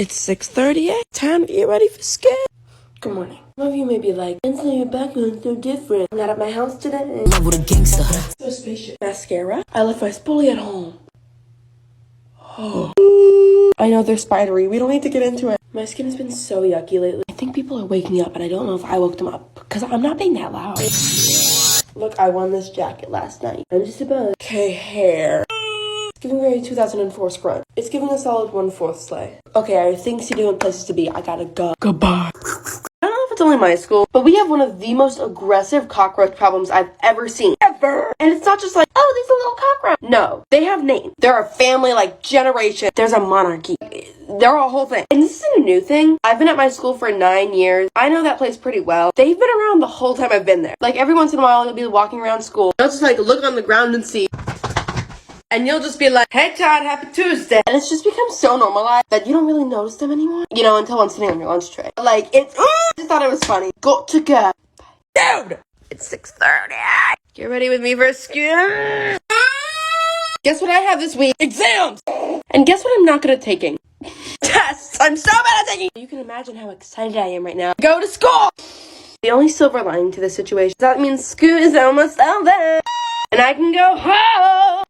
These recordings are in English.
It's 6:38. Time to get ready for school. Good morning. Some of you may be like, and so your background's so different. I'm not at my house today. I'm with a gangster. So spaceship. Mascara. I left my spoolie at home. Oh. I know they're spidery. We don't need to get into it. My skin has been so yucky lately. I think people are waking up, and I don't know if I woke them up because I'm not being that loud. Look, I won this jacket last night. I'm just about. Okay, hair. It's giving very 2004 scrunch. It's giving a solid 1/4 sleigh. Okay, I have things to do and places to be. I gotta go. Goodbye. I don't know if it's only my school, but we have one of the most aggressive cockroach problems I've ever seen. Ever! And it's not just like, oh, these are little cockroach. No, they have names. They're a family, like, generation. There's a monarchy. They're a whole thing. And this isn't a new thing. I've been at my school for 9 years. I know that place pretty well. They've been around the whole time I've been there. Like, every once in a while, you'll be walking around school. You'll just, like, look on the ground and see. And you'll just be like, hey Todd, happy Tuesday. And it's just become so normalized that you don't really notice them anymore. You know, until one's sitting on your lunch tray. Like, it's, I just thought it was funny. Got to go. Dude, it's 6:30. Get ready with me for school. Guess what I have this week? Exams. And guess what I'm not good at taking? Tests. I'm so bad at taking. You can imagine how excited I am right now. Go to school. The only silver lining to this situation is that means school is almost over. And I can go home.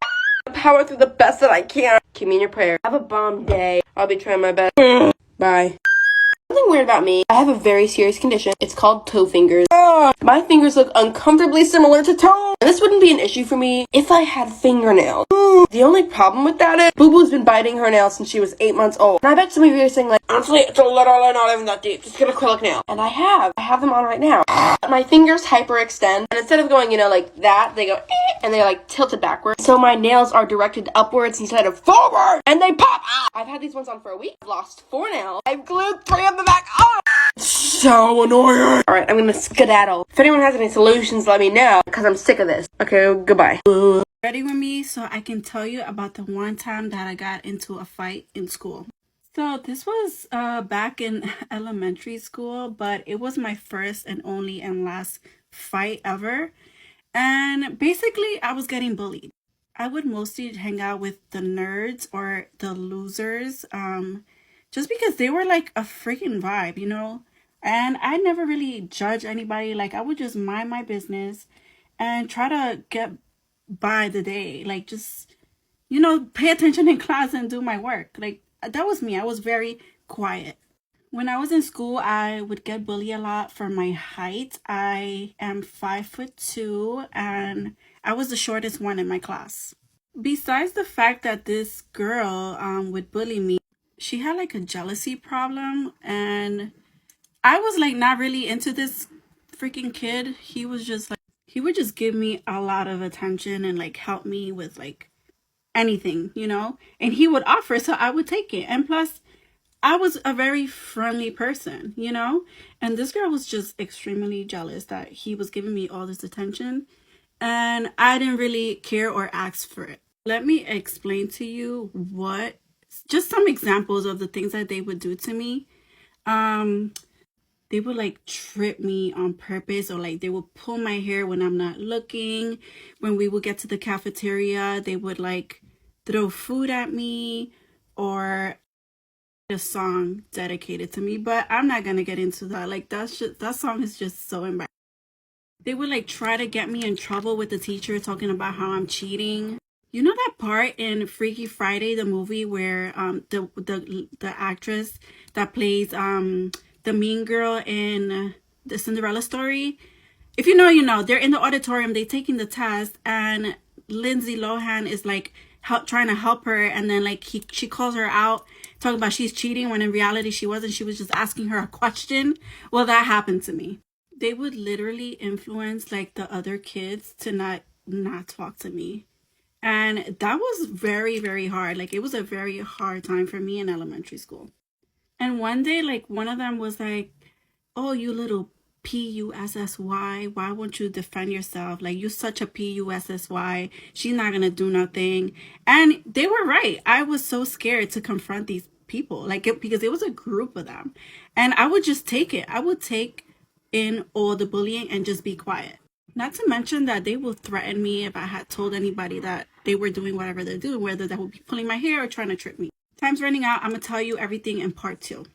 Power through the best that I can. Keep me in your prayer. Have a bomb day. I'll be trying my best. Bye. Something weird about me. I have a very serious condition. It's called toe fingers. My fingers look uncomfortably similar to toes. And this wouldn't be an issue for me if I had fingernails. The only problem with that is Boo Boo's been biting her nails since she was 8 months old. And I bet some of you are saying like, honestly, it's literally not even that deep. Just get acrylic nail. And I have them on right now. My fingers hyperextend. And instead of going, you know, like that, they go, and they're like tilted backwards. So my nails are directed upwards instead of forward. And they pop out. I've had these ones on for a week. I've lost 4 nails. I've glued 3 of them back on. So annoying. Alright, I'm gonna skedaddle. If anyone has any solutions, let me know. Because I'm sick of this. Okay, goodbye. Ready with me so I can tell you about the one time that I got into a fight in school. So this was back in elementary school, but it was my first and only and last fight ever. And basically I was getting bullied. I would mostly hang out with the nerds or the losers, just because they were like a freaking vibe, you know? And I never really judge anybody. Like, I would just mind my business and try to get by the day. Like, just, you know, pay attention in class and do my work. Like, that was me. I was very quiet. When I was in school, I would get bullied a lot for my height. I am 5'2", and I was the shortest one in my class. Besides the fact that this girl would bully me, she had like a jealousy problem, and I was like not really into this freaking kid. He was just like, he would just give me a lot of attention and like help me with like anything, you know, and he would offer, so I would take it. And plus, I was a very friendly person, you know, and this girl was just extremely jealous that he was giving me all this attention, and I didn't really care or ask for it. Let me explain to you just some examples of the things that they would do to me. They would like trip me on purpose, or like they would pull my hair when I'm not looking. When we would get to the cafeteria, they would like throw food at me, or a song dedicated to me, but I'm not gonna get into that. Like, that song is just so embarrassing. They would like try to get me in trouble with the teacher, talking about how I'm cheating. You know that part in Freaky Friday, the movie, where the actress that plays the mean girl in the Cinderella story? If you know, you know. They're in the auditorium, they taking the test, and Lindsay Lohan is like trying to help her, and then like she calls her out, talking about she's cheating, when in reality she wasn't. She was just asking her a question. Well, that happened to me. They would literally influence like the other kids to not talk to me. And that was very, very hard. Like, it was a very hard time for me in elementary school. And one day, like, one of them was like, oh, you little P-U-S-S-Y, why won't you defend yourself? Like, you're such a P-U-S-S-Y. She's not gonna do nothing. And they were right. I was so scared to confront these people, like, because it was a group of them. And I would just take it. I would take in all the bullying and just be quiet. Not to mention that they will threaten me if I had told anybody that they were doing whatever they're doing, whether that would be pulling my hair or trying to trip me. Time's running out. I'm gonna tell you everything in part 2.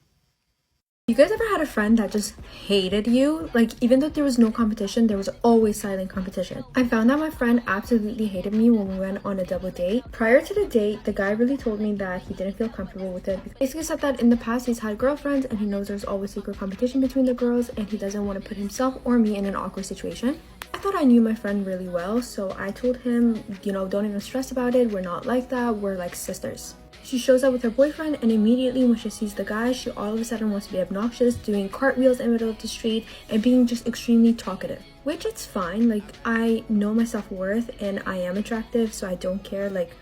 You guys ever had a friend that just hated you? Like, even though there was no competition, there was always silent competition. I found out my friend absolutely hated me when we went on a double date. Prior to the date, the guy really told me that he didn't feel comfortable with it. Basically said that in the past he's had girlfriends and he knows there's always secret competition between the girls and he doesn't want to put himself or me in an awkward situation. I thought I knew my friend really well, so I told him, you know, don't even stress about it. We're not like that. We're like sisters. She shows up with her boyfriend, and immediately when she sees the guy, she all of a sudden wants to be obnoxious, doing cartwheels in the middle of the street and being just extremely talkative. Which it's fine, like, I know my self-worth and I am attractive, so I don't care. Like,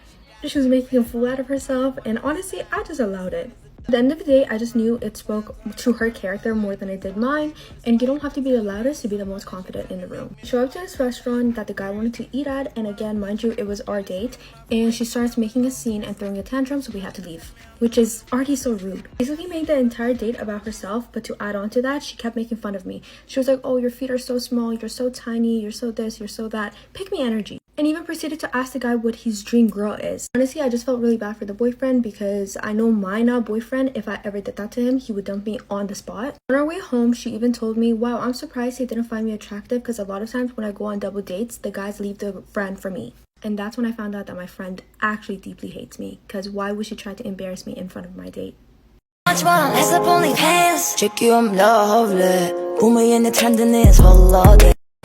she was making a fool out of herself, and honestly, I just allowed it. At the end of the day, I just knew it spoke to her character more than it did mine, and you don't have to be the loudest to be the most confident in the room. Show up to this restaurant that the guy wanted to eat at, and again, mind you, it was our date, and she starts making a scene and throwing a tantrum, so we had to leave, which is already so rude. Basically made the entire date about herself, but to add on to that, she kept making fun of me. She was like, oh, your feet are so small, you're so tiny, you're so this, you're so that. Pick me energy. And even proceeded to ask the guy what his dream girl is. Honestly, I just felt really bad for the boyfriend because I know my now boyfriend, if I ever did that to him, he would dump me on the spot. On our way home, she even told me, wow, I'm surprised he didn't find me attractive because a lot of times when I go on double dates, the guys leave the friend for me. And that's when I found out that my friend actually deeply hates me because why would she try to embarrass me in front of my date?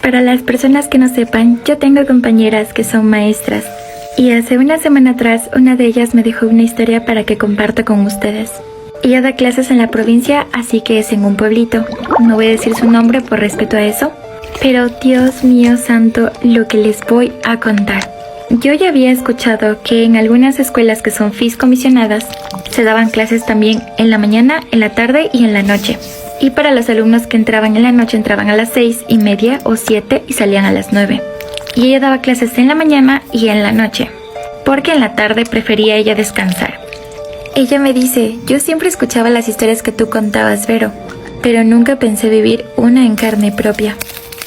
Para las personas que no sepan, yo tengo compañeras que son maestras y hace una semana atrás una de ellas me dejó una historia para que comparta con ustedes. Ella da clases en la provincia, así que es en un pueblito. No voy a decir su nombre por respeto a eso, pero Dios mío santo, lo que les voy a contar. Yo ya había escuchado que en algunas escuelas que son comisionadas se daban clases también en la mañana, en la tarde y en la noche. Y para los alumnos que entraban en la noche entraban a las 6:30 o 7 y salían a las 9. Y ella daba clases en la mañana y en la noche, porque en la tarde prefería ella descansar. Ella me dice, yo siempre escuchaba las historias que tú contabas, Vero, pero nunca pensé vivir una en carne propia.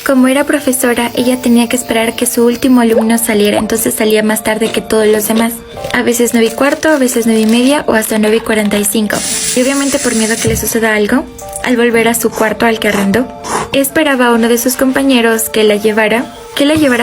Como era profesora, ella tenía que esperar que su último alumno saliera, entonces salía más tarde que todos los demás. A veces 9:15, a veces 9:30 o hasta 9:45. Y obviamente por miedo a que le suceda algo, al volver a su cuarto al que arrendó, esperaba a uno de sus compañeros que la llevara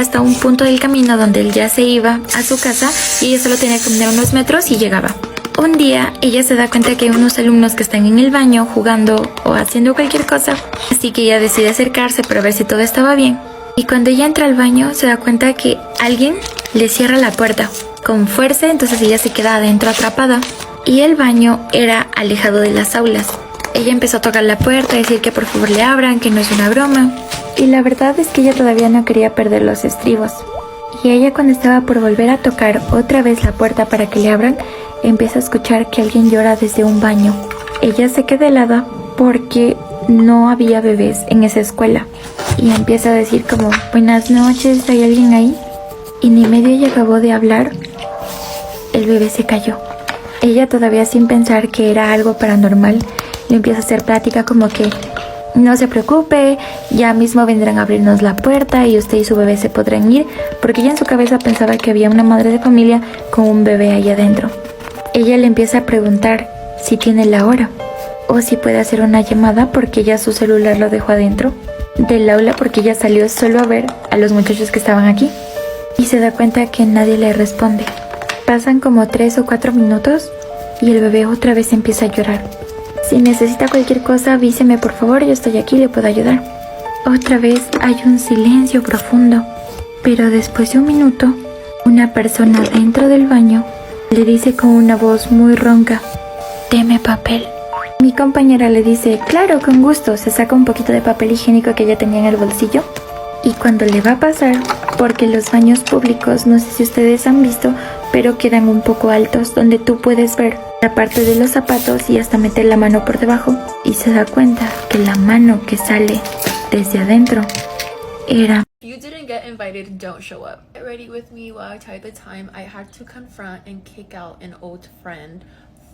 hasta un punto del camino donde él ya se iba a su casa y ella solo tenía que caminar unos metros y llegaba. Un día, ella se da cuenta que hay unos alumnos que están en el baño jugando o haciendo cualquier cosa, así que ella decide acercarse para ver si todo estaba bien. Y cuando ella entra al baño, se da cuenta que alguien le cierra la puerta con fuerza, entonces ella se queda adentro atrapada. Y el baño era alejado de las aulas. Ella empezó a tocar la puerta, a decir que por favor le abran, que no es una broma. Y la verdad es que ella todavía no quería perder los estribos. Y ella, cuando estaba por volver a tocar otra vez la puerta para que le abran, empieza a escuchar que alguien llora desde un baño. Ella se queda helada porque no había bebés en esa escuela. Y empieza a decir como, buenas noches, ¿hay alguien ahí? Y ni medio ella acabó de hablar, el bebé se cayó. Ella, todavía sin pensar que era algo paranormal, le empieza a hacer plática como que no se preocupe, ya mismo vendrán a abrirnos la puerta y usted y su bebé se podrán ir, porque ella en su cabeza pensaba que había una madre de familia con un bebé ahí adentro. Ella le empieza a preguntar si tiene la hora o si puede hacer una llamada porque ya su celular lo dejó adentro del aula porque ella salió solo a ver a los muchachos que estaban aquí y se da cuenta que nadie le responde. Pasan como 3 o 4 minutos y el bebé otra vez empieza a llorar. Si necesita cualquier cosa, avíseme por favor, yo estoy aquí, le puedo ayudar. Otra vez hay un silencio profundo, pero después de un minuto, una persona dentro del baño le dice con una voz muy ronca, deme papel. Mi compañera le dice, claro, con gusto. Se saca un poquito de papel higiénico que ella tenía en el bolsillo y cuando le va a pasar, porque los baños públicos, no sé si ustedes han visto, pero quedan un poco altos, donde tú puedes ver la parte de los zapatos y hasta meter la mano por debajo, y se da cuenta que la mano que sale desde adentro era... If you didn't get invited, don't show up. Get ready with me while I tell you the time I had to confront and kick out an old friend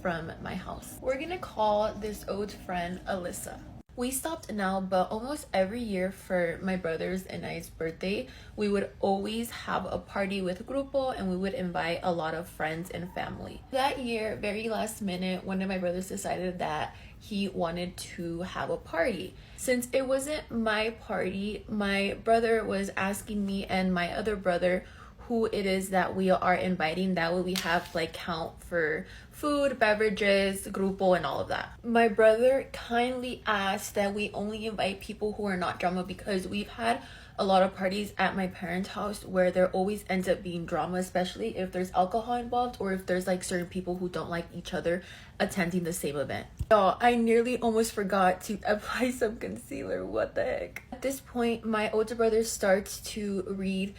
from my house. We're gonna call this old friend Alyssa. We stopped now, but almost every year for my brother's and I's birthday, we would always have a party with grupo and we would invite a lot of friends and family. That year, very last minute, one of my brothers decided that he wanted to have a party. Since it wasn't my party, my brother was asking me and my other brother who it is that we are inviting. That way we have like count for food, beverages, grupo, and all of that. My brother kindly asked that we only invite people who are not drama, because we've had a lot of parties at my parents' house where there always ends up being drama, especially if there's alcohol involved or if there's like certain people who don't like each other attending the same event. So I nearly almost forgot to apply some concealer. What the heck? At this point, my older brother starts to read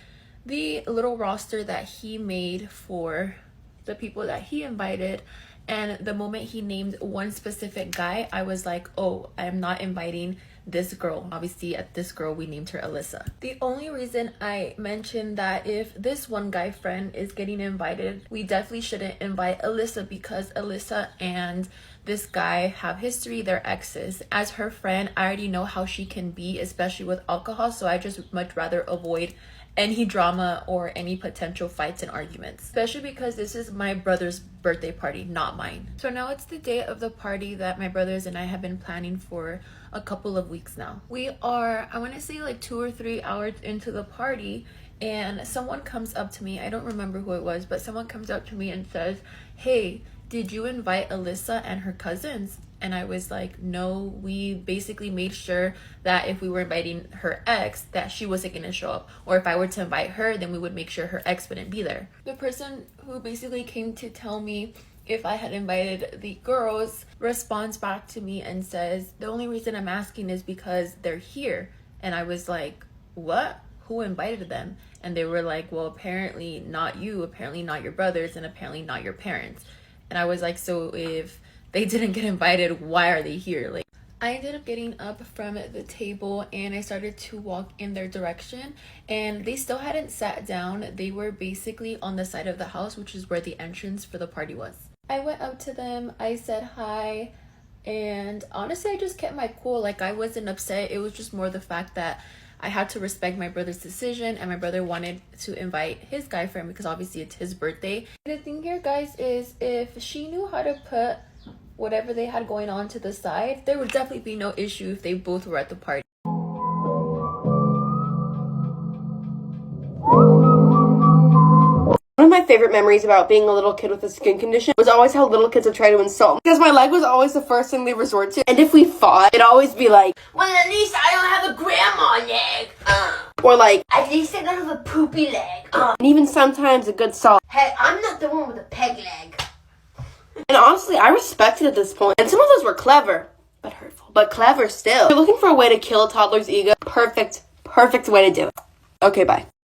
the little roster that he made for the people that he invited, and the moment he named one specific guy, I was like, oh, I'm not inviting this girl. Obviously at this girl we named her Alyssa. The only reason I mentioned that if this one guy friend is getting invited, we definitely shouldn't invite Alyssa, because Alyssa and this guy have history, they're exes. As her friend, I already know how she can be, especially with alcohol, so I just much rather avoid any drama or any potential fights and arguments, especially because this is my brother's birthday party, not mine. So now it's the day of the party that my brothers and I have been planning for a couple of weeks now. We are, I want to say like 2 or 3 hours into the party, and someone comes up to me, I don't remember who it was, but someone comes up to me and says, hey, did you invite Alyssa and her cousins? And I was like, no, we basically made sure that if we were inviting her ex, that she wasn't gonna show up. Or if I were to invite her, then we would make sure her ex wouldn't be there. The person who basically came to tell me if I had invited the girls responds back to me and says, the only reason I'm asking is because they're here. And I was like, what? Who invited them? And they were like, well, apparently not you, apparently not your brothers, and apparently not your parents. And I was like, so if they didn't get invited, why are they here? Like, I ended up getting up from the table and I started to walk in their direction, and they still hadn't sat down. They were basically on the side of the house, which is where the entrance for the party was. I went up to them, I said hi, and honestly I just kept my cool. Like, I wasn't upset. It was just more the fact that I had to respect my brother's decision, and my brother wanted to invite his guy friend because obviously it's his birthday. The thing here, guys, is if she knew how to put whatever they had going on to the side, there would definitely be no issue if they both were at the party. One of my favorite memories about being a little kid with a skin condition was always how little kids would try to insult me, because my leg was always the first thing they resort to. And if we fought, it'd always be like, well, at least I don't have a grandma leg. Or like, at least I don't have a poopy leg. And even sometimes a good salt. Hey, I'm not the one with a peg leg. And honestly, I respect it at this point. And some of those were clever, but hurtful. But clever still. If you're looking for a way to kill a toddler's ego, perfect way to do it. Okay, bye.